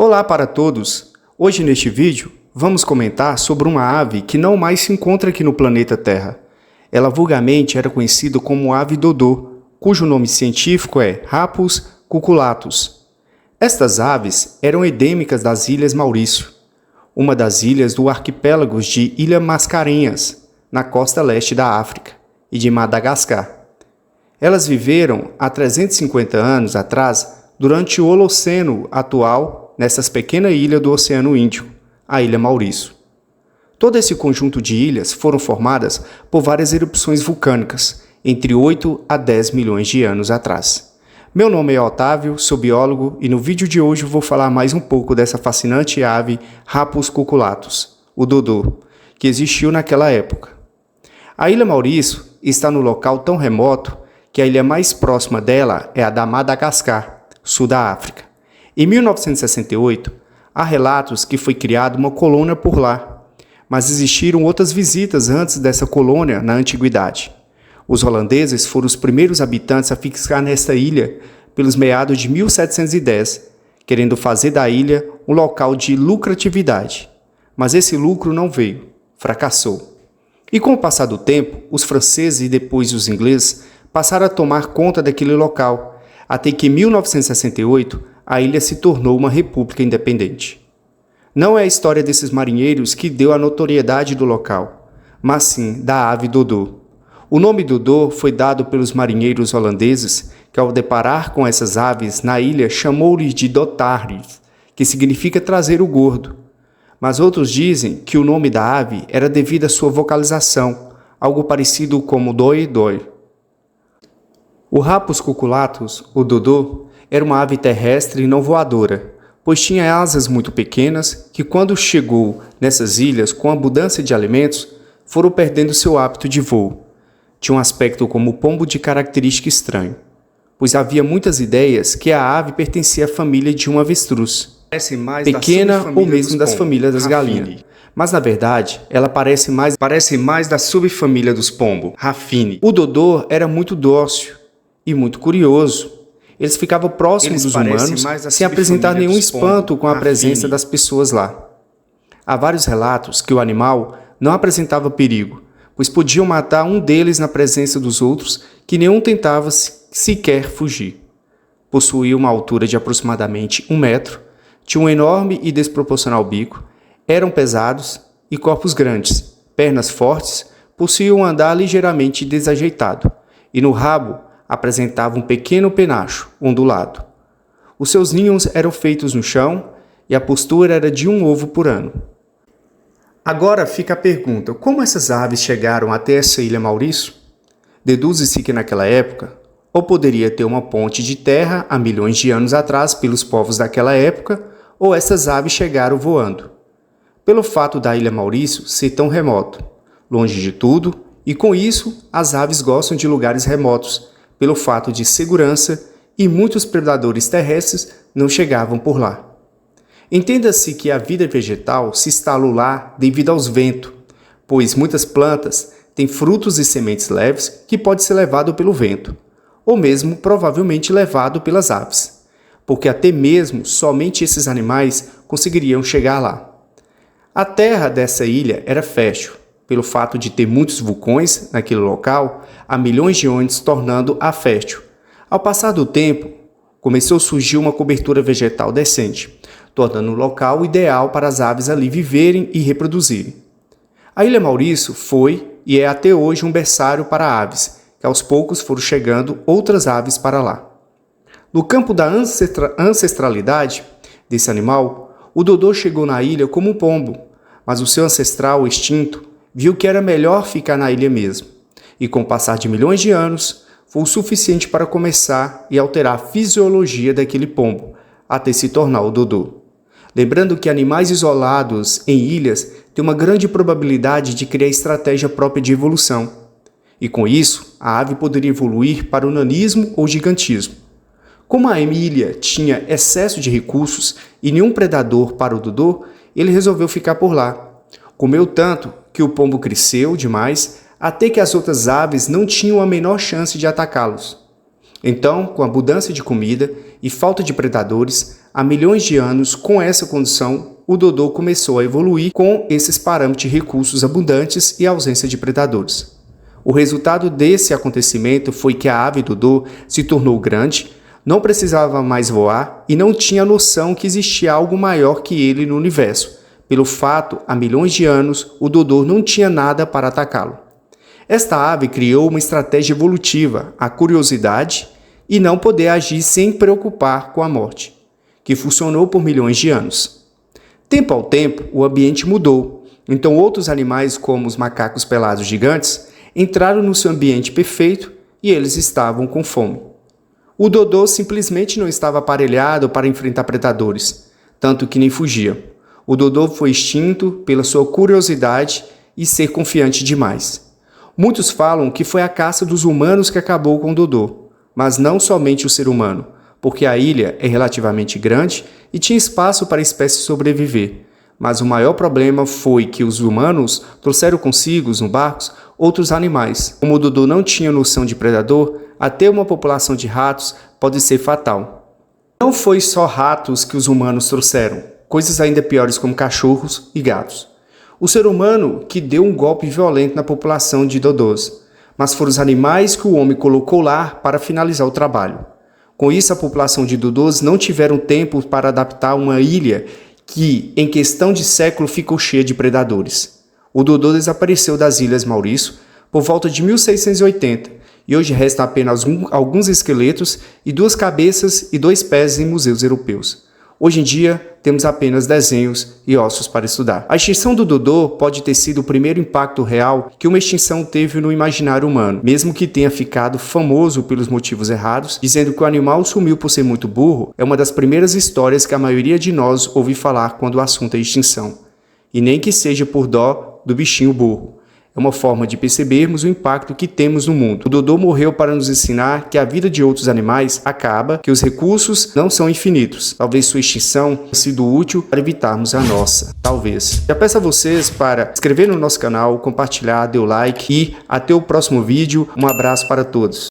Olá para todos! Hoje neste vídeo vamos comentar sobre uma ave que não mais se encontra aqui no planeta Terra. Ela vulgarmente era conhecida como ave dodô, cujo nome científico é Rapus cuculatus. Estas aves eram endêmicas das Ilhas Maurício, uma das ilhas do arquipélago de Ilha Mascarenhas, na costa leste da África, e de Madagascar. Elas viveram há 350 anos atrás, durante o Holoceno atual, nessas pequenas ilhas do Oceano Índico, a Ilha Maurício. Todo esse conjunto de ilhas foram formadas por várias erupções vulcânicas, entre 8 a 10 milhões de anos atrás. Meu nome é Otávio, sou biólogo e no vídeo de hoje vou falar mais um pouco dessa fascinante ave Rapus cuculatus, o dodô, que existiu naquela época. A Ilha Maurício está no local tão remoto que a ilha mais próxima dela é a da Madagascar, sul da África. Em 1968, há relatos que foi criada uma colônia por lá, mas existiram outras visitas antes dessa colônia na antiguidade. Os holandeses foram os primeiros habitantes a fixar nesta ilha pelos meados de 1710, querendo fazer da ilha um local de lucratividade. Mas esse lucro não veio, fracassou. E com o passar do tempo, os franceses e depois os ingleses passaram a tomar conta daquele local, até que em 1968 a ilha se tornou uma república independente. Não é a história desses marinheiros que deu a notoriedade do local, mas sim da ave dodô. O nome dodô foi dado pelos marinheiros holandeses que, ao deparar com essas aves na ilha, chamou-lhes de dotarries, que significa trazer o gordo. Mas outros dizem que o nome da ave era devido à sua vocalização, algo parecido como doi-doi. O Rapus cuculatus, o dodô, era uma ave terrestre e não voadora, pois tinha asas muito pequenas que, quando chegou nessas ilhas com abundância de alimentos, foram perdendo seu hábito de voo. Tinha um aspecto como pombo de característica estranho, pois havia muitas ideias que a ave pertencia à família de um avestruz, pequena ou mesmo das famílias das galinhas. Mas, na verdade, ela parece mais da subfamília dos pombos, Rafine. O dodô era muito dócil e muito curioso. Eles ficavam próximos dos humanos sem apresentar nenhum espanto com a presença das pessoas lá. Há vários relatos que o animal não apresentava perigo, pois podiam matar um deles na presença dos outros que nenhum tentava sequer fugir. Possuía uma altura de aproximadamente 1 metro, tinha um enorme e desproporcional bico, eram pesados e corpos grandes, pernas fortes, possuíam um andar ligeiramente desajeitado, e no rabo apresentava um pequeno penacho ondulado. Os seus ninhos eram feitos no chão e a postura era de um ovo por ano. Agora fica a pergunta, como essas aves chegaram até essa Ilha Maurício? Deduz-se que naquela época, ou poderia ter uma ponte de terra há milhões de anos atrás pelos povos daquela época, ou essas aves chegaram voando. Pelo fato da Ilha Maurício ser tão remoto, longe de tudo, e com isso as aves gostam de lugares remotos, pelo fato de segurança e muitos predadores terrestres não chegavam por lá. Entenda-se que a vida vegetal se instalou lá devido aos ventos, pois muitas plantas têm frutos e sementes leves que pode ser levado pelo vento, ou mesmo provavelmente levado pelas aves, porque até mesmo somente esses animais conseguiriam chegar lá. A terra dessa ilha era fértil, pelo fato de ter muitos vulcões naquele local há milhões de anos, tornando-a fértil. Ao passar do tempo, começou a surgir uma cobertura vegetal decente, tornando o local ideal para as aves ali viverem e reproduzirem. A Ilha Maurício foi e é até hoje um berçário para aves, que aos poucos foram chegando outras aves para lá. No campo da ancestralidade desse animal, o dodô chegou na ilha como um pombo, mas o seu ancestral extinto viu que era melhor ficar na ilha mesmo, e com o passar de milhões de anos, foi o suficiente para começar e alterar a fisiologia daquele pombo, até se tornar o dodô. Lembrando que animais isolados em ilhas têm uma grande probabilidade de criar estratégia própria de evolução, e com isso, a ave poderia evoluir para o nanismo ou gigantismo. Como a ilha tinha excesso de recursos e nenhum predador para o dodô, ele resolveu ficar por lá. Comeu tanto que o pombo cresceu demais até que as outras aves não tinham a menor chance de atacá-los. Então, com abundância de comida e falta de predadores, há milhões de anos, com essa condição, o dodô começou a evoluir com esses parâmetros de recursos abundantes e ausência de predadores. O resultado desse acontecimento foi que a ave dodô se tornou grande, não precisava mais voar e não tinha noção que existia algo maior que ele no universo. Pelo fato, há milhões de anos, o dodô não tinha nada para atacá-lo. Esta ave criou uma estratégia evolutiva, a curiosidade e não poder agir sem preocupar com a morte, que funcionou por milhões de anos. Tempo ao tempo, o ambiente mudou, então outros animais, como os macacos pelados gigantes, entraram no seu ambiente perfeito e eles estavam com fome. O dodô simplesmente não estava aparelhado para enfrentar predadores, tanto que nem fugia. O dodô foi extinto pela sua curiosidade e ser confiante demais. Muitos falam que foi a caça dos humanos que acabou com o dodô, mas não somente o ser humano, porque a ilha é relativamente grande e tinha espaço para a espécie sobreviver. Mas o maior problema foi que os humanos trouxeram consigo no barcos outros animais. Como o dodô não tinha noção de predador, até uma população de ratos pode ser fatal. Não foi só ratos que os humanos trouxeram, coisas ainda piores como cachorros e gatos. O ser humano que deu um golpe violento na população de dodôs, mas foram os animais que o homem colocou lá para finalizar o trabalho. Com isso, a população de dodôs não tiveram tempo para adaptar uma ilha que, em questão de século, ficou cheia de predadores. O dodô desapareceu das Ilhas Maurício por volta de 1680 e hoje restam apenas alguns esqueletos e 2 cabeças e 2 pés em museus europeus. Hoje em dia, temos apenas desenhos e ossos para estudar. A extinção do dodô pode ter sido o primeiro impacto real que uma extinção teve no imaginário humano, mesmo que tenha ficado famoso pelos motivos errados, dizendo que o animal sumiu por ser muito burro, é uma das primeiras histórias que a maioria de nós ouve falar quando o assunto é extinção. E nem que seja por dó do bichinho burro. É uma forma de percebermos o impacto que temos no mundo. O dodô morreu para nos ensinar que a vida de outros animais acaba, que os recursos não são infinitos. Talvez sua extinção tenha sido útil para evitarmos a nossa. Talvez. Já peço a vocês para se inscrever no nosso canal, compartilhar, dar o like e até o próximo vídeo. Um abraço para todos.